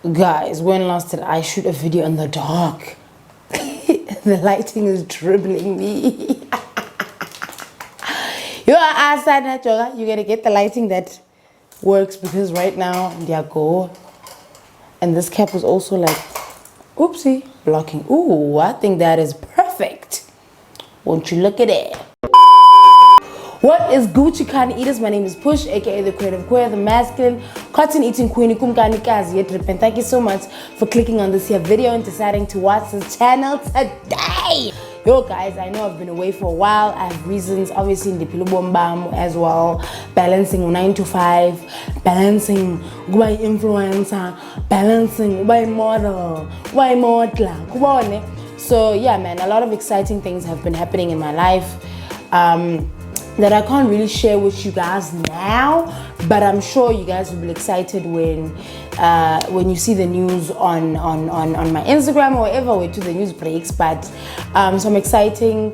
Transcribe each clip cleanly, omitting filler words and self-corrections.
Guys, when last did I shoot a video in the dark? The lighting is dribbling me. You are outside that yoga. You gotta get the lighting that works because right now they go. And this cap was also like, oopsie, blocking. Ooh, I think that is perfect. Won't you look at it? What is Gucci Khan Eaters? My name is Push, aka the Creative Queer, the Masculine Cotton Eating Queen. And thank you so much for clicking on this here video and deciding to watch this channel today. Yo guys, I know I've been away for a while. I have reasons, obviously in the Pilubombam as well, balancing 9 to 5, balancing by influencer, balancing by model, by modeler. So yeah man, a lot of exciting things have been happening in my life. That I can't really share with you guys now, but I'm sure you guys will be excited when you see the news on my Instagram or wherever we do the news breaks. But some exciting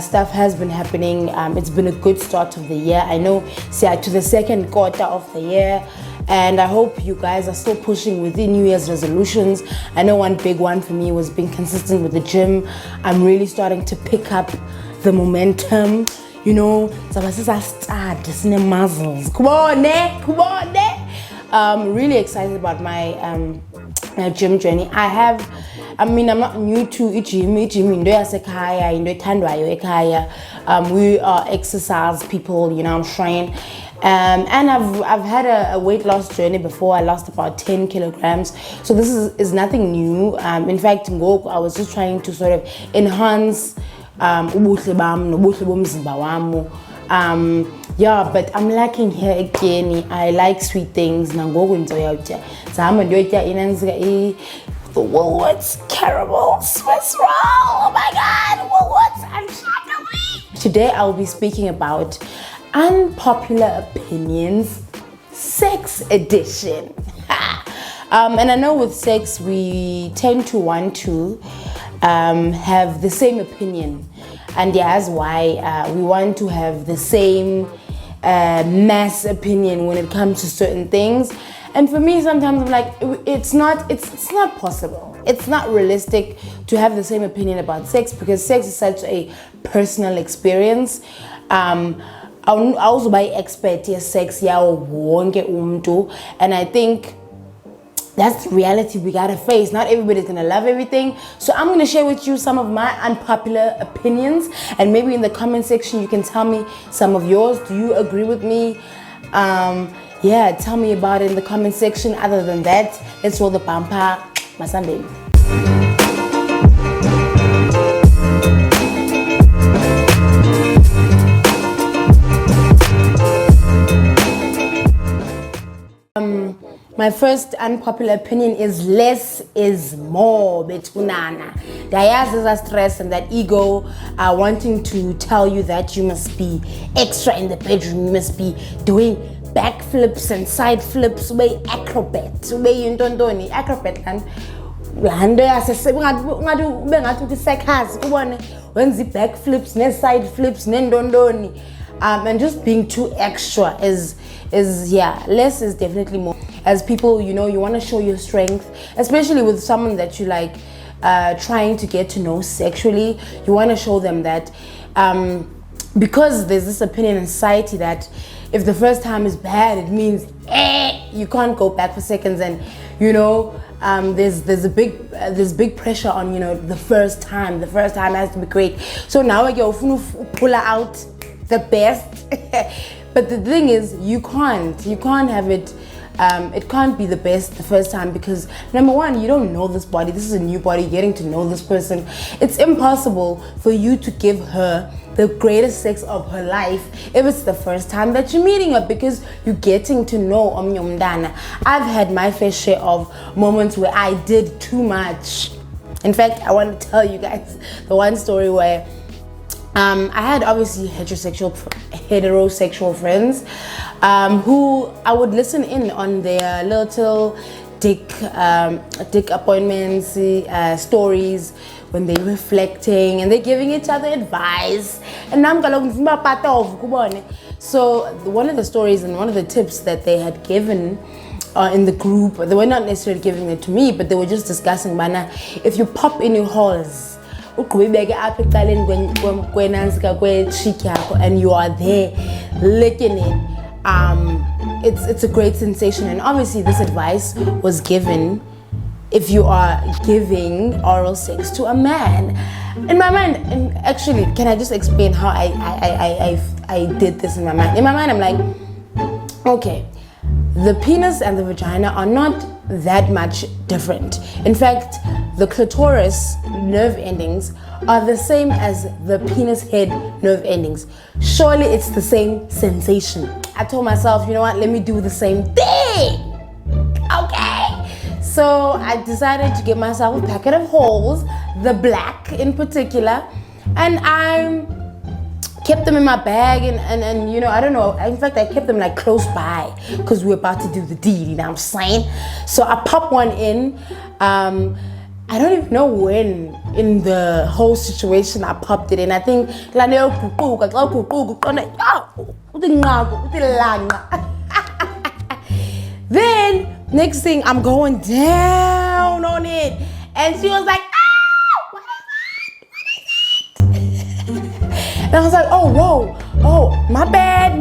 stuff has been happening. It's been a good start of the year. I know, to the second quarter of the year. And I hope you guys are still pushing with the New Year's resolutions. I know one big one for me was being consistent with the gym. I'm really starting to pick up the momentum. You know, I start seeing muscles. Come on. Really excited about my gym journey. I'm not new to gym. We are exercise people, you know, I'm trying. And I've had a weight loss journey before. I lost about 10 kilograms. So this is nothing new. In fact, I was just trying to sort of enhance yeah, but I'm lacking here again. I like sweet things. Woolworths caramel Swiss roll. Oh my god, Woolworths and Shakaway. Today I'll be speaking about unpopular opinions, sex edition. And I know with sex we tend to want to have the same opinion, and that's why we want to have the same mass opinion when it comes to certain things. And for me, sometimes I'm like, it's not possible. It's not realistic to have the same opinion about sex because sex is such a personal experience. I also by expert sex and I think that's the reality we gotta face. Not everybody's gonna love everything. So I'm gonna share with you some of my unpopular opinions, and maybe in the comment section you can tell me some of yours. Do you agree with me? Yeah, tell me about it in the comment section. Other than that, let's roll the bumper. My Sunday. My first unpopular opinion is less is more. Betunana. Diaz is a stress and that ego wanting to tell you that you must be extra in the bedroom. You must be doing backflips and side flips. Way acrobat. Way yintondoni acrobat and when the backflips, ne side flips, ne ndondoni. And just being too extra is yeah, less is definitely more. As people, you know, you want to show your strength, especially with someone that you like trying to get to know sexually. You want to show them that because there's this opinion in society that if the first time is bad, it means you can't go back for seconds, and you know there's big pressure on, you know, the first time has to be great. So now you pull out the best. But the thing is, you can't have it. It can't be the best the first time because number one, you don't know this body. This is a new body, getting to know this person. It's impossible for you to give her the greatest sex of her life if it's the first time that you're meeting her, because you're getting to know Omnyomdana. I've had my fair share of moments where I did too much. In fact, I want to tell you guys the one story where I had obviously heterosexual friends who I would listen in on their little dick appointments, stories, when they're reflecting and they're giving each other advice. And so one of the stories and one of the tips that they had given in the group. They were not necessarily giving it to me, but they were just discussing, Bana, if you pop in your halls, and you are there licking it, it's a great sensation. And obviously this advice was given if you are giving oral sex to a man. In my mind, and actually, can I just explain how I did this in my mind? In my mind, I'm like, okay, the penis and the vagina are not that much different. In fact, the clitoris nerve endings are the same as the penis head nerve endings. Surely it's the same sensation. I told myself, you know what, let me do the same thing. Okay. So I decided to give myself a packet of holes, the black in particular, and I kept them in my bag and you know, I don't know, in fact I kept them like close by because we were about to do the deed, you know what I'm saying? So I popped one in. I don't even know when in the whole situation I popped it in. I think then next thing I'm going down on it and she was like, "Ah, what is that? And I was like, oh whoa, oh my bad.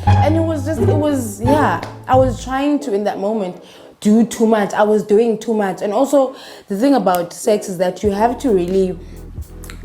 And it was yeah, I was trying to in that moment do too much. I was doing too much. And also the thing about sex is that you have to really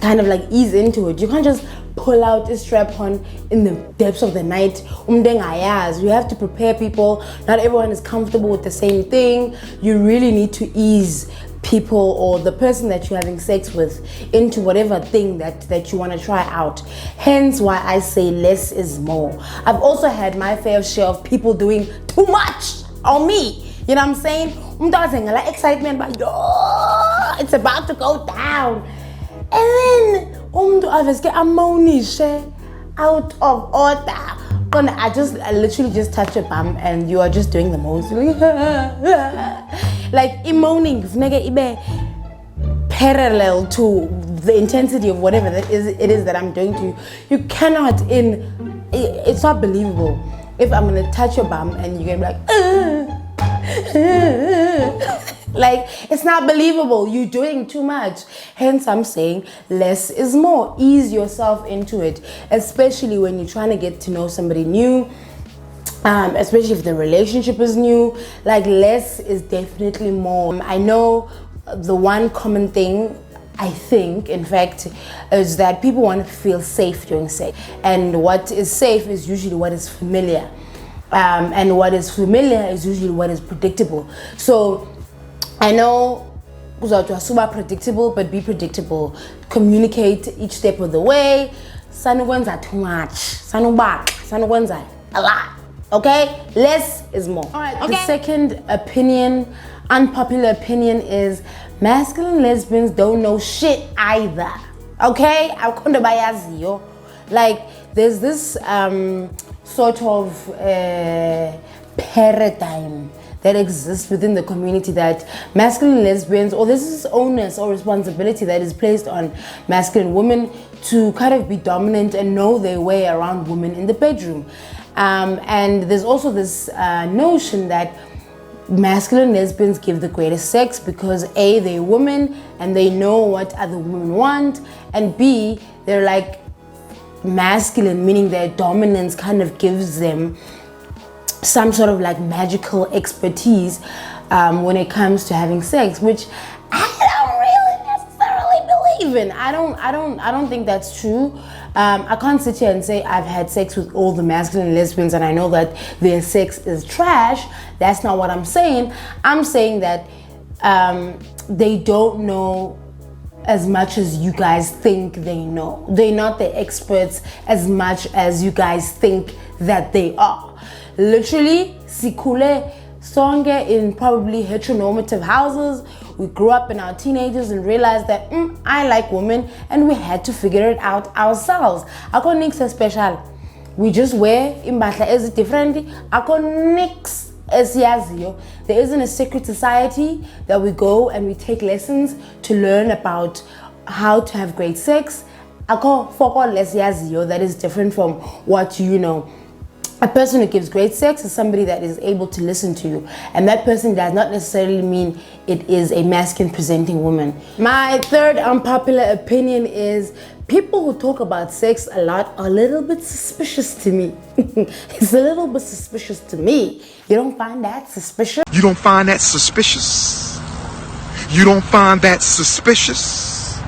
kind of like ease into it. You can't just pull out a strap-on in the depths of the night. You have to prepare people. Not everyone is comfortable with the same thing. You really need to ease people or the person that you're having sex with into whatever thing that you want to try out. Hence why I say less is more. I've also had my fair share of people doing too much on me. You know what I'm saying? Like excitement, but it's about to go down. And then others get ammonish out of order. I literally just touch your bum and you are just doing the most. Like moaning, parallel to the intensity of whatever it is that I'm doing to you. You cannot it's not believable if I'm gonna touch your bum and you're gonna be like, like, it's not believable. You're doing too much. Hence, I'm saying less is more. Ease yourself into it, especially when you're trying to get to know somebody new, especially if the relationship is new. Like, less is definitely more. I know the one common thing, I think, in fact, is that people want to feel safe during sex. And what is safe is usually what is familiar. And what is familiar is usually what is predictable. So I know super predictable, but be predictable. Communicate each step of the way. Sanukwenza too much. Sanukwenza a lot. Okay? Less is more. All right, okay. The second opinion, unpopular opinion, is masculine lesbians don't know shit either. Okay? Like, there's this sort of paradigm that exists within the community that masculine lesbians, or this is onus or responsibility that is placed on masculine women to kind of be dominant and know their way around women in the bedroom. And there's also this notion that masculine lesbians give the greatest sex because A, they're women and they know what other women want, and B, they're like masculine, meaning their dominance kind of gives them some sort of like magical expertise when it comes to having sex, which I don't really necessarily believe in. I don't think that's true. I can't sit here and say I've had sex with all the masculine lesbians and I know that their sex is trash. That's not what I'm saying. I'm saying that they don't know as much as you guys think they know. They're not the experts as much as you guys think that they are. Literally, sikule songe in probably heteronormative houses. We grew up in our teenagers and realized that I like women, and we had to figure it out ourselves. Ako nix special. We just wear imbahla as differently. Ako nix esiyaziyo. There isn't a secret society that we go and we take lessons to learn about how to have great sex. Ako foko lesiyaziyo that is different from what you know. A person who gives great sex is somebody that is able to listen to you, and that person does not necessarily mean it is a masculine presenting woman. My third unpopular opinion is people who talk about sex a lot are a little bit suspicious to me. It's a little bit suspicious to me. You don't find that suspicious? You don't find that suspicious? You don't find that suspicious?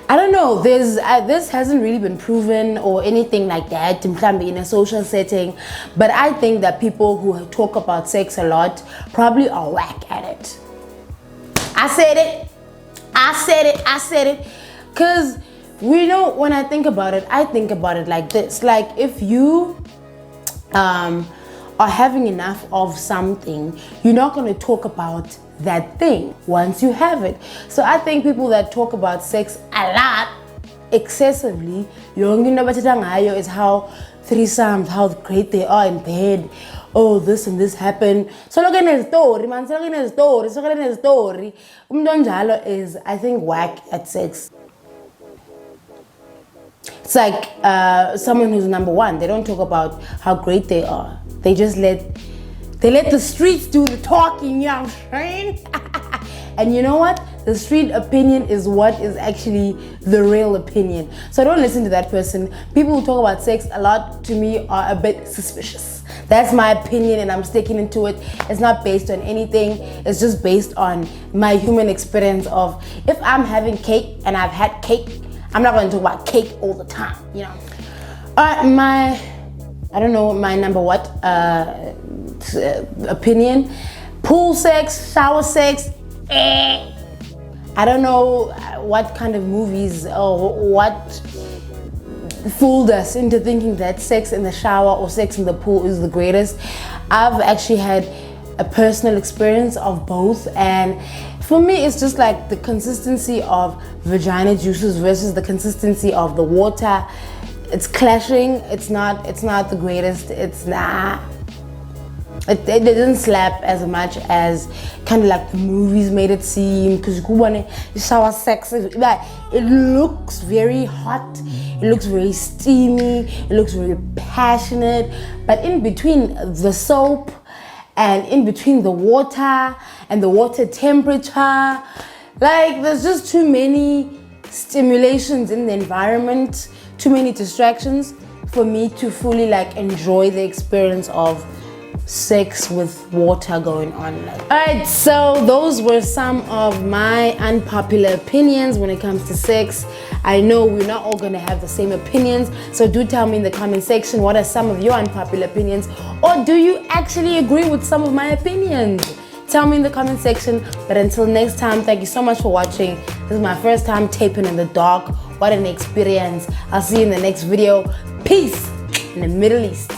I don't know, this hasn't really been proven or anything like that in a social setting, but I think that people who talk about sex a lot probably are whack at it. I said it, because we know, when I think about it like this. Like, if you are having enough of something, you're not going to talk about that thing once you have it. So I think people that talk about sex a lot, excessively, is how threesomes, how great they are in bed. Oh, this and this happened. So look at his story, man. So look at his story. So look at his story. Is, I think, whack at sex. It's like someone who's number one. They don't talk about how great they are. They just let the streets do the talking, you know what I'm saying? And you know what? The street opinion is what is actually the real opinion. So don't listen to that person. People who talk about sex a lot, to me, are a bit suspicious. That's my opinion, and I'm sticking into it. It's not based on anything. It's just based on my human experience of, if I'm having cake and I've had cake, I'm not going to talk about cake all the time, you know? My number what opinion, pool sex, shower sex, I don't know what kind of movies or what fooled us into thinking that sex in the shower or sex in the pool is the greatest. I've actually had a personal experience of both, and for me it's just like the consistency of vagina juices versus the consistency of the water. It's clashing. It's not the greatest. It's not. It doesn't slap as much as kind of like the movies made it seem, because you want to shower sex. Like, it looks very hot. It looks very steamy. It looks very passionate. But in between the soap and in between the water and the water temperature, like, there's just too many stimulations in the environment, too many distractions for me to fully like enjoy the experience of sex with water going on. Alright, so those were some of my unpopular opinions when it comes to sex. I know we're not all gonna have the same opinions, so do tell me in the comment section what are some of your unpopular opinions, or do you actually agree with some of my opinions? Tell me in the comment section. But until next time, thank you so much for watching. This is my first time taping in the dark. What an experience. I'll see you in the next video. Peace in the Middle East.